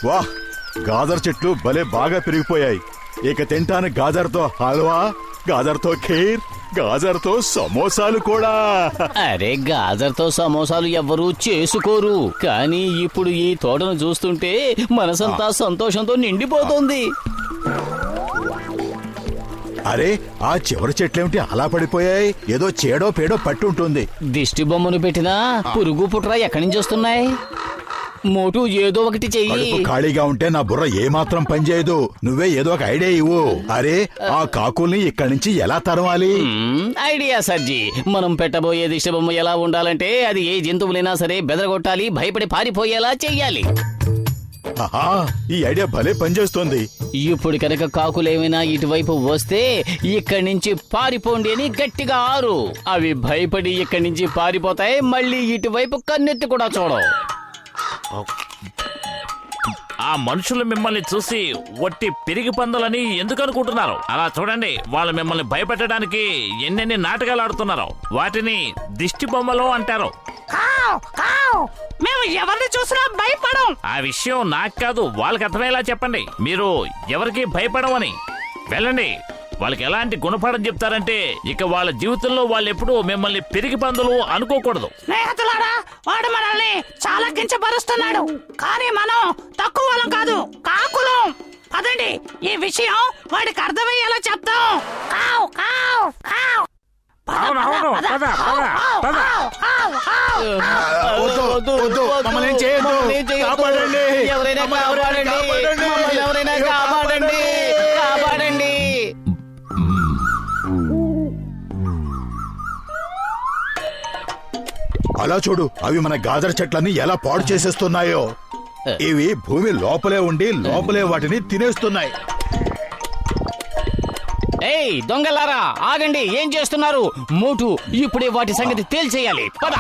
వాహ్, గాజర్ చెట్లు భలే బాగా పెరిగిపోయాయి. ఇక తింటాను గాజర్తో హల్వా, గాజర్తో ఖీర్, గాజర్తో సమోసాలు కూడా. అరే గాజర్తో సమోసాలు ఎవ్వరూ చేసుకోరు, కానీ ఇప్పుడు ఈ తోటను చూస్తుంటే మనసంతా సంతోషంతో నిండిపోతుంది. అరే, ఆ చివరి చెట్లేమిటి అలా పడిపోయాయి? ఏదో చేడో పేడో పట్టి ఉంటుంది. దిష్టి బొమ్మను పెట్టినా పురుగు పుట్రా ఎక్కడి నుంచి వస్తున్నాయి? మోటు ఏదో ఒకటి చెయ్యి. కడుపు ఖాళీగా ఉంటే నా బుర్ర ఏమాత్రం పనిచేయదు. నువ్వే ఏదో ఒక ఐడియా ఇవ్వు. అరే, ఆ కాకుల్ని ఇక్కడి నుంచి ఎలా తరవాలి? ఐడియా సర్జీ. మనం పెట్టబోయే దిష్టి బొమ్మ ఎలా ఉండాలంటే అది ఏ జంతువులైనా సరే బెదరగొట్టాలి, భయపడి పారిపోయేలా చెయ్యాలి. ఆహా, ఈ ఐడియా భలే పనిచేస్తోంది. ఇప్పుడు కనుక కాకులేమైనా ఇటువైపు వస్తే ఇక్కడి నుంచి పారిపోండి అని గట్టిగా ఆరు. అవి భయపడి ఇక్కడి నుంచి పారిపోతాయి, మళ్ళీ ఇటువైపు కన్నెత్తి కూడా చూడవు. ఆ మనుషులు మిమ్మల్ని చూసి ఒట్టి పిరిగి పందులని ఎందుకు అనుకుంటున్నారు? అలా చూడండి, వాళ్ళు మిమ్మల్ని భయపెట్టడానికి ఎన్నెన్ని నాటకాలు ఆడుతున్నారు. వాటిని దిష్టి బొమ్మలు అంటారు. మేము ఎవరిని చూసినా భయపడం. ఆ విషయం నాకు కాదు, వాళ్ళకి అర్థమయ్యేలా చెప్పండి. మీరు ఎవరికి భయపడమని. వెళ్ళండి, వాళ్ళకి ఎలాంటి గుణపాఠం చెప్తారంటే ఇక వాళ్ళ జీవితంలో వాళ్ళు ఎప్పుడూ మిమ్మల్ని పిరిగి పందులు అనుకోకూడదు. స్నేహితులారా, వాడు మనల్ని చాలా కించపరుస్తున్నాడు, కానీ మనం తక్కువ వాళ్ళం కాదు, కాకులం. పదండి, ఈ విషయం వాడికి అర్థమయ్యేలా చెప్తాం. కావ్ కావ్ కావ్. మమ్మల్ని ఏం చేయొద్దు. కాపాడండి. ఎవరైనా కాపాడండి. మమ్మల్ని ఎవరైనా కాపాడండి. కాపాడండి. అలా చూడు, అవి మన గాజర్ చెట్లన్నీ ఎలా పాడు చేసేస్తున్నాయో. ఇవి భూమి లోపలే ఉండి లోపలే వాటిని తినేస్తున్నాయి. ఏయ్ దొంగలారా, ఆగండి, ఏం చేస్తున్నారు? మోటు ఇప్పుడే వాటి సంగతి తేల్చేయాలి. పద.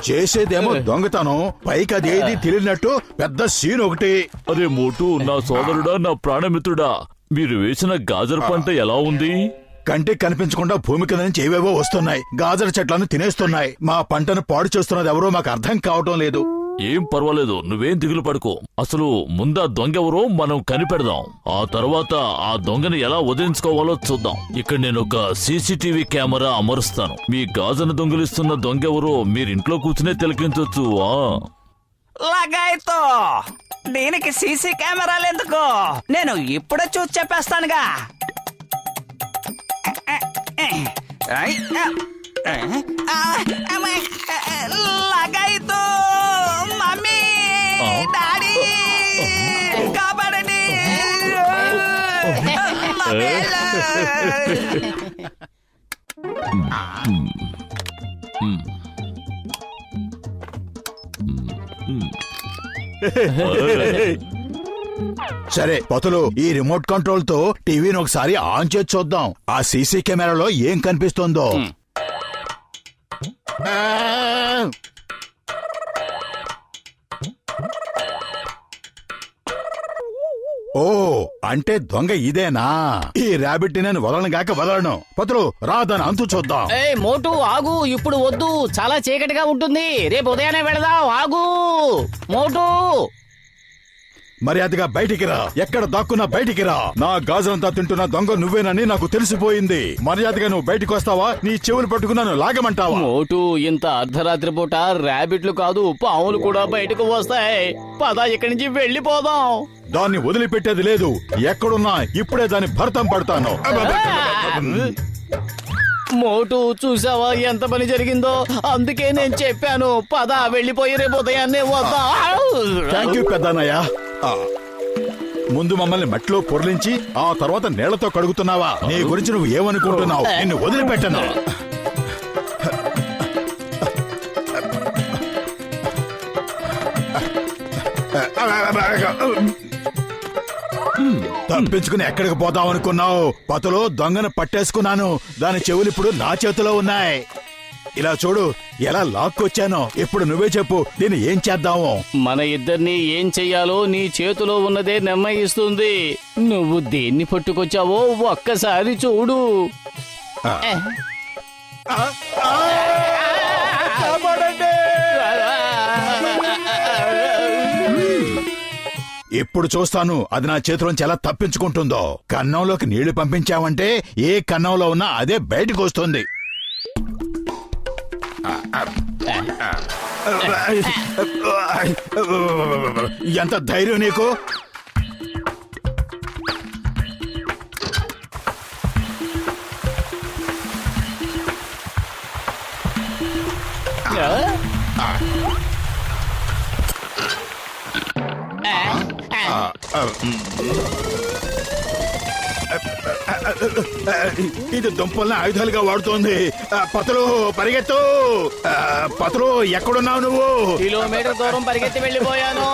చేసేదేమో దొంగతనం, పైకి అదేది తెలియనట్టు పెద్ద సీన్ ఒకటి. అరే మోటు, నా సోదరుడా, నా ప్రాణమిత్రుడా, మీరు వేసిన గాజర్ పంట ఎలా ఉంది? కంటికి కనిపించకుండా భూమి కింద నుంచి ఏవేవో వస్తున్నాయి. గాజర్ చెట్లను తినేస్తున్నాయి. మా పంటను పాడు చేస్తున్నది ఎవరో మాకు అర్థం కావటం లేదు. ఏం పర్వాలేదు, నువ్వేం దిగులు పడుకో. అసలు ముందా దొంగెవరో మనం కనిపెడదాం. ఆ తర్వాత ఆ దొంగని ఎలా వదిలించుకోవాలో చూద్దాం. ఇక్కడ నేను ఒక సీసీటీవీ కెమెరా అమరుస్తాను. మీ గాజను దొంగిలిస్తున్న దొంగెవరో మీరింట్లో కూర్చునే తిలకించొచ్చు. లగాయితో దీనికి సీసీ కెమెరాలు ఎందుకు? నేను ఇప్పుడే చూసి చెప్పేస్తానుగా. లగాయితో మమ్మీ, డాడీ, కాపాడండి. సరే పతులు, ఈ రిమోట్ కంట్రోల్ తో టీవీని ఒకసారి ఆన్ చేసి చూద్దాం. ఆ సీసీ కెమెరాలో ఏం కనిపిస్తుందో. ఓ, అంటే దొంగ ఇదేనా? ఈ ర్యాబిట్ నేను వదలను. పతులు రా, దాని అంతు చూద్దాం. ఏయ్ మోటు ఆగు, ఇప్పుడు వద్దు, చాలా చీకటిగా ఉంటుంది. రేపు ఉదయాన్నే వెళదాం. ఆగు మోటు. మర్యాదగా బయటికి రా. ఎక్కడ దాక్కున్నా బయటికి రా. నా గాజులంతా తింటున్న దొంగ నువ్వేనని నాకు తెలిసిపోయింది. మర్యాదగా నువ్వు బయటకు వస్తావా? నీ చెవులు పట్టుకున్నాను లాగమంటావా? మోటు, ఇంత అర్ధరాత్రి పూట ర్యాబిట్లు కాదు, పాములు కూడా బయటకు వస్తాయి. పద, ఇక్కడి నుంచి వెళ్ళిపోదాం. దాన్ని వదిలిపెట్టేది లేదు. ఎక్కడున్నా ఇప్పుడే దాని భర్తం పడతాను. మోటు, చూసావా ఎంత పని జరిగిందో? అందుకే నేను చెప్పాను, పద వెళ్ళిపోయి రేపు ఉదయాన్నే వద్దాం. థ్యాంక్ యూ పెద్దన్నయ్య. ముందు మమ్మల్ని మట్టిలో పొరలించి ఆ తర్వాత నీళ్లతో కడుగుతున్నావా? నీ గురించి నువ్వు ఏమనుకుంటున్నావు? నిన్ను వదిలిపెట్టను. తప్పించుకుని ఎక్కడికి పోతావనుకున్నావు? పతులో దొంగను పట్టేసుకున్నాను. దాని చెవులు ఇప్పుడు నా చేతిలో ఉన్నాయి. ఇలా చూడు ఎలా లాక్కొచ్చానో. ఇప్పుడు నువ్వే చెప్పు, దీన్ని ఏం చేద్దాము? మన ఇద్దరిని ఏం చెయ్యాలో నీ చేతిలో ఉన్నదే నిర్ణయిస్తుంది. నువ్వు దేన్ని పట్టుకొచ్చావో ఒక్కసారి చూడు. ఇప్పుడు చూస్తాను అది నా చేతిలోంచి ఎలా తప్పించుకుంటుందో. కన్నంలోకి నీళ్లు పంపించావంటే ఏ కన్నంలో ఉన్నా అదే బయటకు వస్తుంది. ఎంత ధైర్యం నీకు? ఇది దుంపల్ని ఆయుధాలుగా వాడుతోంది. పతులు పరిగెత్తు. పతులు ఎక్కడున్నావు నువ్వు? కిలోమీటర్ దూరం పరిగెత్తి వెళ్ళిపోయాను.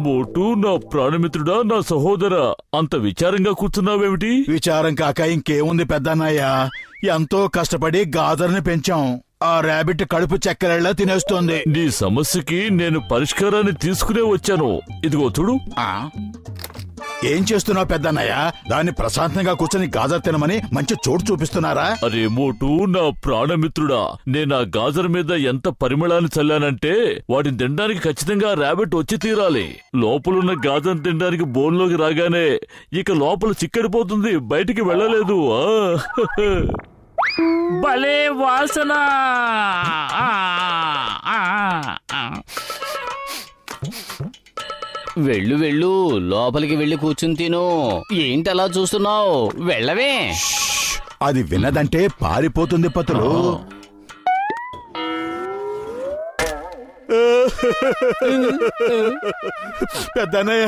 మోటు, నా ప్రాణమిత్రుడా, నా సహోదరా, అంత విచారంగా కూర్చున్నావేమిటి? విచారం కాక ఇంకేముంది పెద్దన్నయ్య. ఎంతో కష్టపడి గాజర్ని పెంచాం. ఆ ర్యాబిట్ కడుపు చెక్కలలా తినేస్తోంది. నీ సమస్యకి నేను పరిష్కారాన్ని తీసుకునే వచ్చాను. ఇదిగో చూడు. ఏం చేస్తున్నావు పెద్దన్నయ్య? దాన్ని ప్రశాంతంగా కూర్చొని గాజర్ తినమని మంచి చోటు చూపిస్తున్నారా? అరే మోటు, నా ప్రాణమిత్రుడా, నేను ఆ గాజర్ మీద ఎంత పరిమళాన్ని చల్లానంటే వాటిని తినడానికి ఖచ్చితంగా ర్యాబిట్ వచ్చి తీరాలి. లోపలున్న గాజర్ తినడానికి బోన్లోకి రాగానే ఇక లోపల చిక్కడిపోతుంది, బయటికి వెళ్ళలేదు. భలే వాసన. వెళ్ళు వెళ్ళు, లోపలికి వెళ్ళి కూర్చుని తిను. ఏంటి అలా చూస్తున్నావు? వెళ్ళవే. అది విన్నదంటే పారిపోతుంది పతులు. పెద్దన్నయ్య,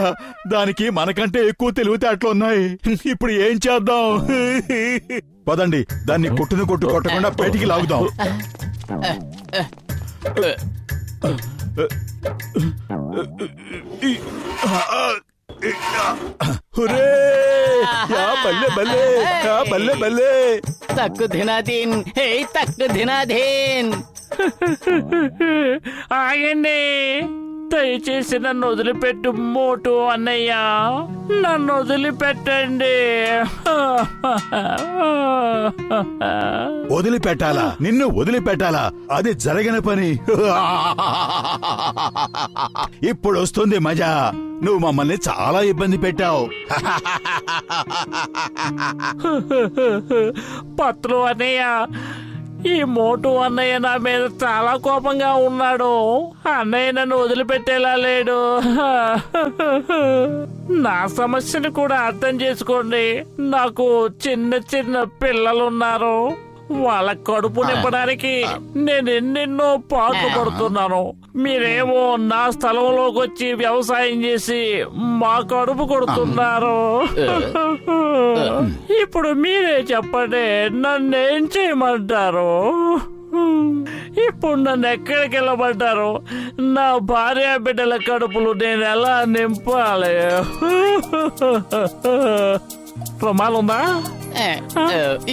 దానికి మనకంటే ఎక్కువ తెలివితేటలున్నాయి. ఇప్పుడు ఏం చేద్దాం? పదండి, దాన్ని కొట్టును కొట్టకుండా బయటికి లాగుదాం. బల్లే బల్లే. తక్కు దినాదీన్, హే తక్కు దినాదీన్. ఆగండి, దయచేసి నన్ను వదిలిపెట్టు మోటు అన్నయ్య, నన్ను వదిలిపెట్టండి. వదిలిపెట్టాలా? నిన్ను వదిలిపెట్టాలా? అది జరగని పని. ఇప్పుడు వస్తుంది మజా. నువ్వు మమ్మల్ని చాలా ఇబ్బంది పెట్టావు. పత్రు అన్నయ్య, ఈ మోటు అన్నయ్య నా మీద చాలా కోపంగా ఉన్నాడు. అన్నయ్య నన్ను వదిలిపెట్టేలా లేడు. నా సమస్యను కూడా అర్థం చేసుకోండి. నాకు చిన్న చిన్న పిల్లలున్నారు. వాళ్ళ కడుపు నింపడానికి నేను ఎన్నెన్నో పాటుపడుతున్నాను. మీరేమో నా స్థలంలోకి వచ్చి వ్యవసాయం చేసి మా కడుపు కొడుతున్నారు. ఇప్పుడు మీరే చెప్పండి, నన్నేం చేయమంటారు? ఇప్పుడు నన్ను ఎక్కడికి వెళ్ళమంటారు? నా భార్య బిడ్డల కడుపులు నేను ఎలా నింపాలి? ప్రమాదం ఉందా?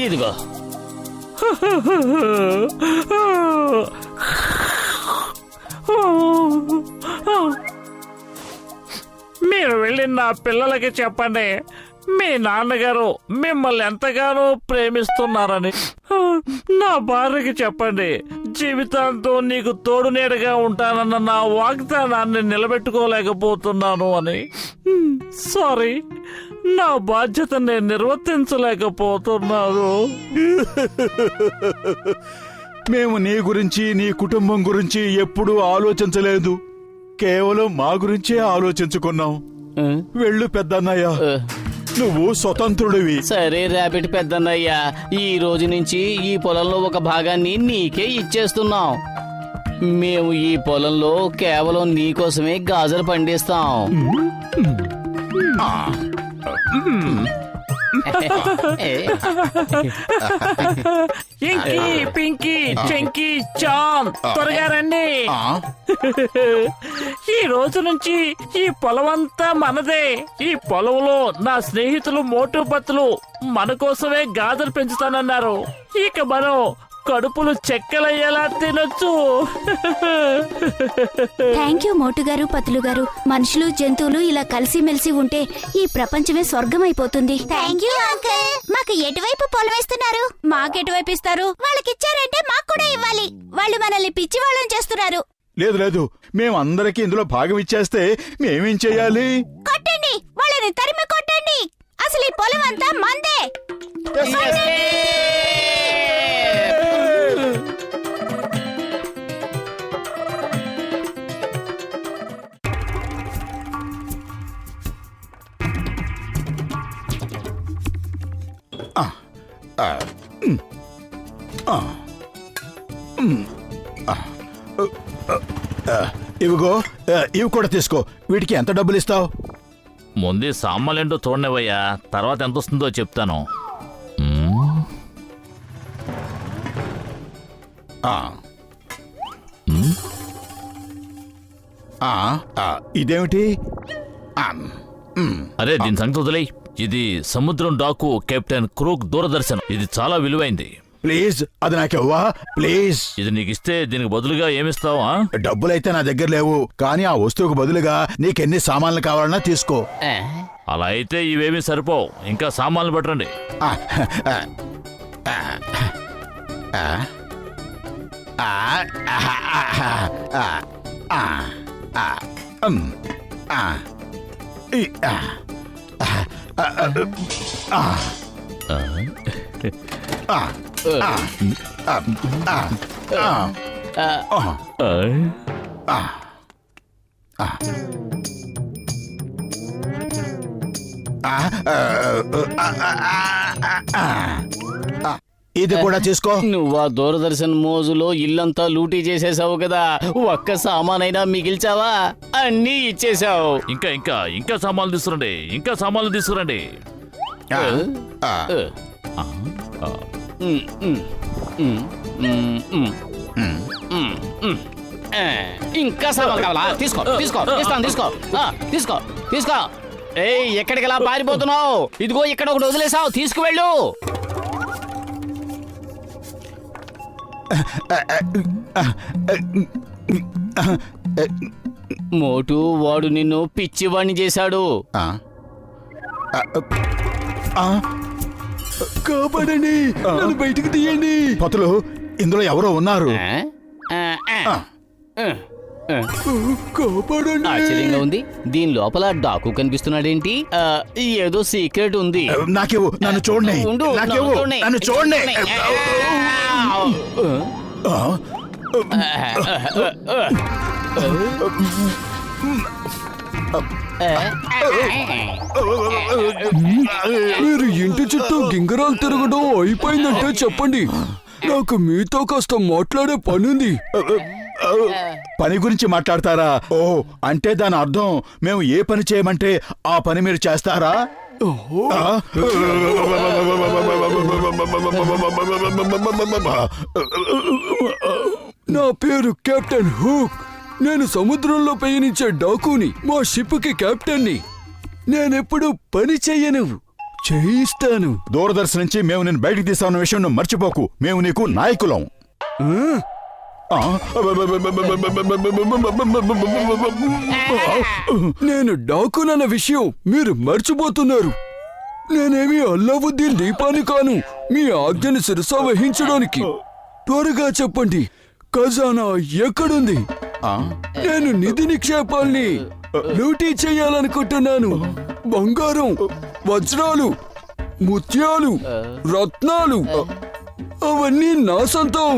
ఇదిగో. మీరు వెళ్ళి నా పిల్లలకి చెప్పండి, మీ నాన్నగారు మిమ్మల్ని ఎంతగానో ప్రేమిస్తున్నారని. నా భార్యకి చెప్పండి, జీవితాంతం నీకు తోడు నీడగా ఉంటానన్న నా వాగ్దానాన్ని నిలబెట్టుకోలేకపోతున్నాను అని. సారీ, నా బాధ్యత నేను నిర్వర్తించలేకపోతున్నాను. మేము నీ గురించి, నీ కుటుంబం గురించి ఎప్పుడూ ఆలోచించలేదు. కేవలం మా గురించే ఆలోచించుకున్నాం. వెళ్ళు పెద్దన్నయ్య, నువ్వు స్వతంత్రుడివి. సరే ర్యాబిట్ పెద్దన్నయ్య, ఈ రోజు నుంచి ఈ పొలంలో ఒక భాగాన్ని నీకే ఇచ్చేస్తున్నాం. మేము ఈ పొలంలో కేవలం నీకోసమే గాజలు పండిస్తాం. ఇంకీ పింకీ చెంకీ చాన్ త్వరగా రండి. ఈ రోజు నుంచి ఈ పొలం అంతా మనదే. ఈ పొలంలో నా స్నేహితులు మోటు పత్తులు మన కోసమే గాజులు పెంచుతానన్నారు. ఇక మనం కడుపులు చెక్కలయ్యేలా తినొచ్చు. థ్యాంక్ యూ మోటు గారు, పతులు గారు. మనుషులు జంతువులు ఇలా కలిసిమెలిసి ఉంటే ఈ ప్రపంచమే స్వర్గం అయిపోతుంది. Thank you uncle. మాకు ఎటువైపు పొలం వేస్తున్నారు? మాకెటువైపు ఇస్తారు? వాళ్ళకిచ్చారంటే మాకు కూడా ఇవ్వాలి. వాళ్ళు మనల్ని పిచ్చి వాళ్ళని చేస్తున్నారు. లేదు లేదు, మేమందరికి ఇందులో భాగం ఇచ్చేస్తే మేమేం చెయ్యాలి? కొట్టండి, వాళ్ళని తరిమి కొట్టండి. అసలు ఈ పొలం అంతా మందే. ఇవిగో, ఇవి కూడా తీసుకో. వీటికి ఎంత డబ్బులు ఇస్తావు? ముందే సామాన్లేంటో చూడనివయ్యా, తర్వాత ఎంత వస్తుందో చెప్తాను. ఇదేమిటి? అరే దీని సంగతి వదిలేయ్. ఇది సముద్రం డాకు కెప్టెన్ క్రూక్ దూరదర్శన్. ఇది చాలా విలువైంది. ప్లీజ్ అది నాకివ్వా ప్లీజ్. ఇది నీకు ఇస్తే దీనికి బదులుగా ఏమిస్తావా? డబ్బులైతే నా దగ్గర లేవు, కానీ ఆ వస్తువుకు బదులుగా నీకెన్ని సామాన్లు కావాలన్నా తీసుకో. అలా అయితే ఇవేమీ సరిపోవు. ఇంకా సామాన్లు పట్టండి. ఆ, ఆ, ఆ, ఆ, ఆ, ఆ, ఆ, ఆ, ఆ, ఈ, ఆ, ఆ, ఆ, ఆ, ఆ, ఇది కూడా తీసుకో. నువ్వు ఆ దూరదర్శన్ మోజులో ఇల్లంతా లూటీ చేసేసావు కదా, ఒక్క సామానైనా మిగిల్చావా? అన్నీ ఇచ్చేసావు. ఇంకా ఇంకా ఇంకా సామాన్లు తీసుకురండి. ఇంకా సామాన్లు తీసుకురండి. ఇంకా సామాన్ కావాలా? తీసుకో తీసుకో, ఇస్తాను. తీసుకో తీసుకో తీసుకో. ఏయ్, ఎక్కడికి ఎలా పారిపోతున్నావు? ఇదిగో ఇక్కడ ఒకటి వదిలేసావు, తీసుకువెళ్ళు. మోటు, వాడు నిన్ను పిచ్చివాణ్ణి చేశాడు. కాపాడండి, నన్ను బయటికి తీయండి. పతులు, ఇందులో ఎవరో ఉన్నారు. కాపాడండి. ఆశ్చర్యంగా ఉంది. దీని లోపల డాకు కనిపిస్తున్నాడేంటి? ఏదో సీక్రెట్ ఉంది. నాకేవు, నన్ను చూడండి. ఉండు, నాకేవు, చూడండి. నన్ను చూడండి. మీరు ఇంటి చుట్టూ గింగరాలు తిరగడం అయిపోయిందంటే చెప్పండి. నాకు మీతో కాస్త మాట్లాడే పనుంది. పని గురించి మాట్లాడతారా? ఓ, అంటే దాని అర్థం మేము ఏ పని చేయమంటే ఆ పని మీరు చేస్తారా? నా పేరు కెప్టెన్ హుక్. నేను సముద్రంలో పయనించే డాకుని. మా షిప్ కి కెప్టెన్ని. నేనెప్పుడు పని చెయ్యను, చేయిస్తాను. దూరదర్శన్ నుంచి మేము నేను బయటికి తీసామన్న విషయం నువ్వు మర్చిపోకు. మేము నీకు నాయకులం. నేను డాకునన్న విషయం మీరు మర్చిపోతున్నారు. నేనేమి అల్లావుద్దీన్ దీపాన్ని కాను, మీ ఆజ్ఞను శిరసా వహించడానికి. త్వరగా చెప్పండి, ఖజానా ఎక్కడుంది? నేను నిధి నిక్షేపాల్ని లూటీ చేయాలనుకుంటున్నాను. బంగారం, వజ్రాలు, ముత్యాలు, రత్నాలు అవన్నీ నా సొంతం.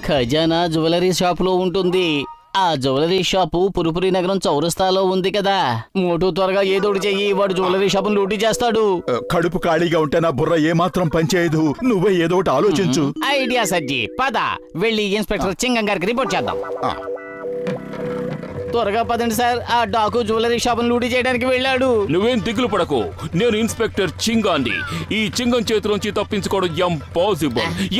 ఖజానా జ్యువెలరీ షాప్ లో ఉంటుంది. ఆ జ్యువెలరీ షాపు పురుపురి నగరం చౌరస్తాలో ఉంది కదా. మోటు, త్వరగా ఏదోటి చెయ్యి. వాడు జ్యువెలరీ షాపును లూటీ చేస్తాడు. కడుపు ఖాళీగా ఉంటే నా బుర్ర ఏమాత్రం పనిచేయదు. నువ్వే ఏదో ఒకటి ఆలోచించు. ఐడియా సజ్జి, పద వెళ్ళి ఇన్స్పెక్టర్ చింగం గారికి రిపోర్ట్ చేద్దాం. త్వరగా పదండి సార్, ఆ డాకు జ్యువెలరీ షాప్ లూటీ చేయడానికి వెళ్ళాడు. నువ్వేం దిగులు పడకు, నేను ఇన్స్పెక్టర్ చింగాన్ని. ఈ చింగం చేతిలోంచి తప్పించుకోవడం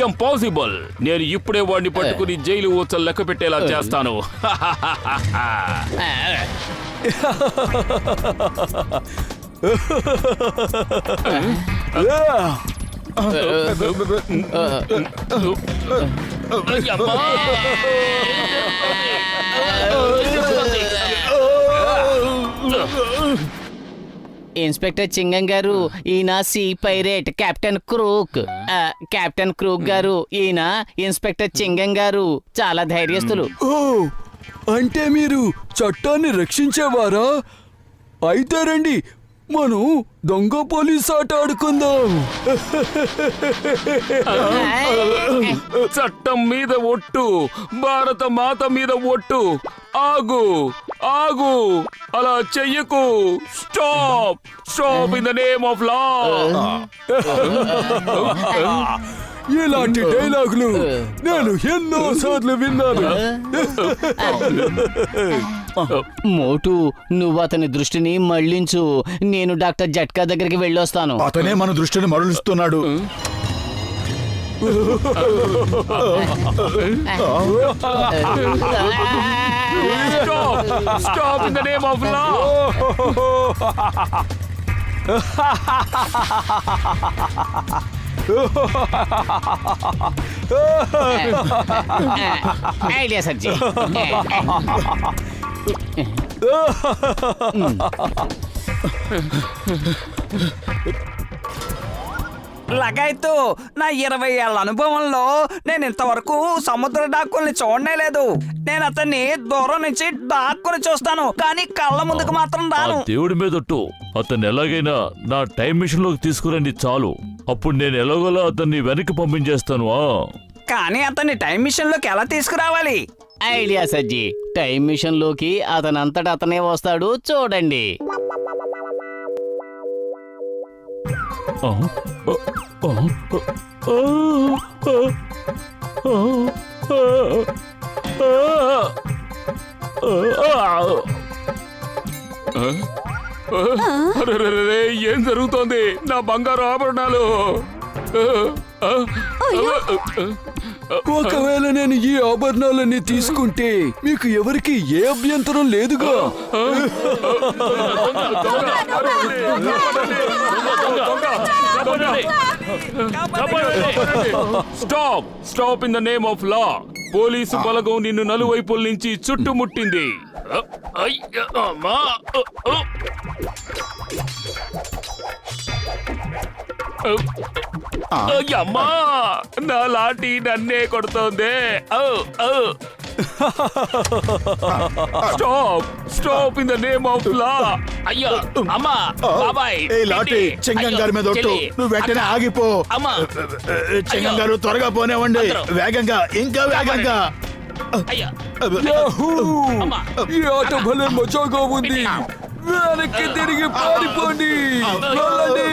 ఇంపాసిబుల్. నేను ఇప్పుడే వాడిని పట్టుకుని జైలు ఊచలు లెక్క పెట్టేలా చేస్తాను. ఇన్స్పెక్టర్ చింగం గారు, ఈయన sea pirate captain Crook. Captain Crook గారు, ఈయన ఇన్స్పెక్టర్ చింగం గారు. చాలా ధైర్యస్తులు. ఓ, అంటే మీరు చట్టాన్ని రక్షించేవారా? అయితే రండి, మనం దొంగ పోలీస్ ఆట ఆడుకుందాం. చట్టం మీద ఒట్టు, భారత మాత మీద ఒట్టు. ఆగు ఆగు, అలా చెయ్యకు. Stop in the name of లా. ఇలాంటి డైలాగులు నేను ఎన్నో సార్లు విన్నాను. మోటు, నువ్వు అతని దృష్టిని మళ్లించు. నేను డాక్టర్ జట్కా దగ్గరికి వెళ్ళొస్తాను. అతనే మన దృష్టిని మరలుస్తున్నాడు. Stop in the name of law. Idea సర్జీ. లగాయతు, నా 20 ఏళ్ల అనుభవంలో నేను ఇంతవరకు సముద్ర డాక్కుల్ని చూడనే లేదు. నేను అతన్ని దూరం నుంచి డాక్కుని చూస్తాను, కానీ కళ్ళ ముందుకు మాత్రం ఆ రాను. దేవుడి మీద ఒట్టు, అతన్ని ఎలాగైనా నా టైం మిషన్ లోకి తీసుకురండి చాలు. అప్పుడు నేను ఎలాగోలా అతన్ని వెనక్కి పంపించేస్తాను. కానీ అతన్ని టైం మిషన్ లోకి ఎలా తీసుకురావాలి? ఐడియా సజ్జీ. టైం మిషన్ లోకి అతనంతట అతనే వస్తాడు, చూడండి. అరెరెరెరె, ఏం జరుగుతోంది? నా బంగారు ఆభరణాలు. ఒకవేళ నేను ఈ ఆభరణాలన్నీ తీసుకుంటే మీకు ఎవరికి ఏ అభ్యంతరం లేదుగా. Stop in the name of law. Police బలగం నిన్ను నలువైపుల నుంచి చుట్టుముట్టింది. అమ్మా, నా లాఠీ నన్నే కొడుతోంది. Stop in the name of law. అయ్యో అమ్మా, బాబాయ్, ఏ లాటి, చెంగం గారి మీద ఒట్టు. నువ్వు వెంటనే ఆగిపో. అమ్మా, చెంగం గారు త్వరగా పోనేవ్వండి. వేగంగా, ఇంకా వేగంగా. అయ్యా, యాహూ! ఈ ఆట భలే మజాగా ఉంది. వెనక్కి తిరిగి పారిపోండి. వెళ్ళండి.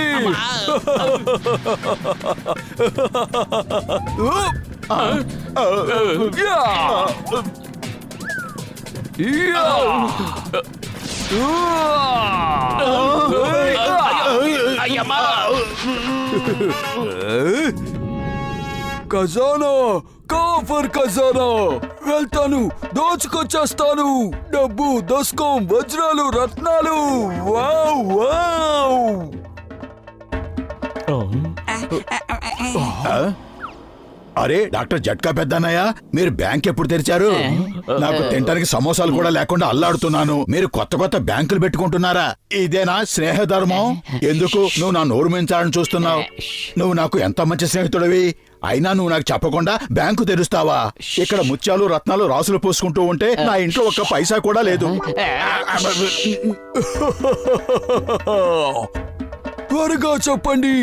అయ్యమ్మా. ఖజానా, కాఫర్ ఖజానా. వెళ్తాను, దోచుకొచ్చేస్తాను. డబ్బు, దస్కం, వజ్రాలు, రత్నాలు. Wow wow. అరే డాక్టర్ జట్కా పెద్దన్నయ్య, మీరు బ్యాంక్ ఎప్పుడు తెరిచారు? నాకు తినడానికి సమోసాలు కూడా లేకుండా అల్లాడుతున్నాను. మీరు కొత్త కొత్త బ్యాంకులు పెట్టుకుంటున్నారా? ఇదేనా స్నేహధర్మం? ఎందుకు నువ్వు నా నోరు మించాలని చూస్తున్నావు? నువ్వు నాకు ఎంత మంచి స్నేహితుడివి, అయినా నువ్వు నాకు చెప్పకుండా బ్యాంకు తెరుస్తావా? ఇక్కడ ముత్యాలు, రత్నాలు రాసులు పోసుకుంటూ ఉంటే నా ఇంట్లో ఒక్క పైసా కూడా లేదు. త్వరగా చెప్పండి.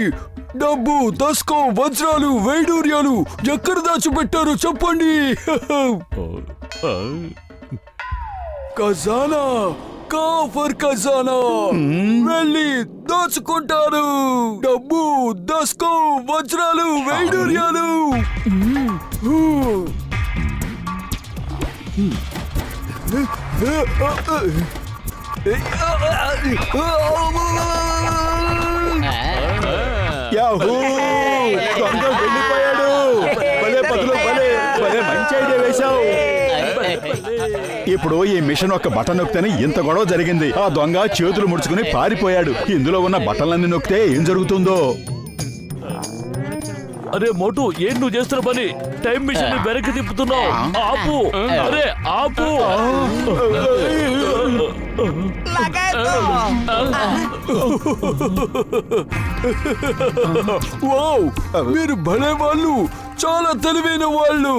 డబ్బు, దస్కం, వజ్రాలు, వైడూర్యాలు ఎక్కడ దాచిపెట్టారు చెప్పండి. ఖజానా, కాఫర్ ఖజానా. వెళ్ళి దాచుకుంటారు. డబ్బు, దస్కం, వజ్రాలు, వైడూర్యాలు. యాహూ! దొంగ వెళ్ళిపోయాడు. భలే పదులు, భలే భలే మంచి ఐడియా వేశావు. ఇప్పుడు ఈ మిషన్ ఒక బటన్ నొక్కితేనే ఇంత గొడవ జరిగింది. ఆ దొంగ చేతులు ముడుచుకుని పారిపోయాడు. ఇందులో ఉన్న బటన్లన్నీ నొక్కితే ఏం జరుగుతుందో. అరే మోటు ఏం నువ్వు చేస్తున్న పని? టైం మిషన్ ని వెనక్కి తిప్పుతున్నావు. ఆపు! అరే ఆపు! వావ్, మీరు భలే వాళ్ళు, చాలా తెలివైన వాళ్ళు.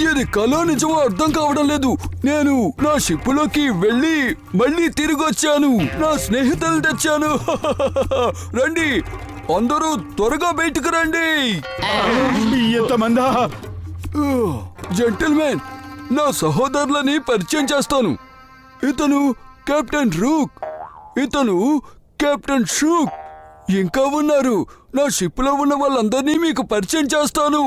ఇది కలో నిజమో అర్థం కావడం లేదు. నేను నా షిప్పులోకి వెళ్ళి మళ్ళీ తిరిగి వచ్చాను. నా స్నేహితులు తెచ్చాను. రండి అందరూ త్వరగా బయటకు రండి. ఎంతమందా? జెంటిల్మెన్, నా సహోదరులని పరిచయం చేస్తాను. ఇతను కెప్టెన్ రూక్, ఇతను కెప్టెన్ షూక్. ఇంకా ఉన్నారు. నా షిప్ లో ఉన్న వాళ్ళందరినీ మీకు పరిచయం చేస్తాను.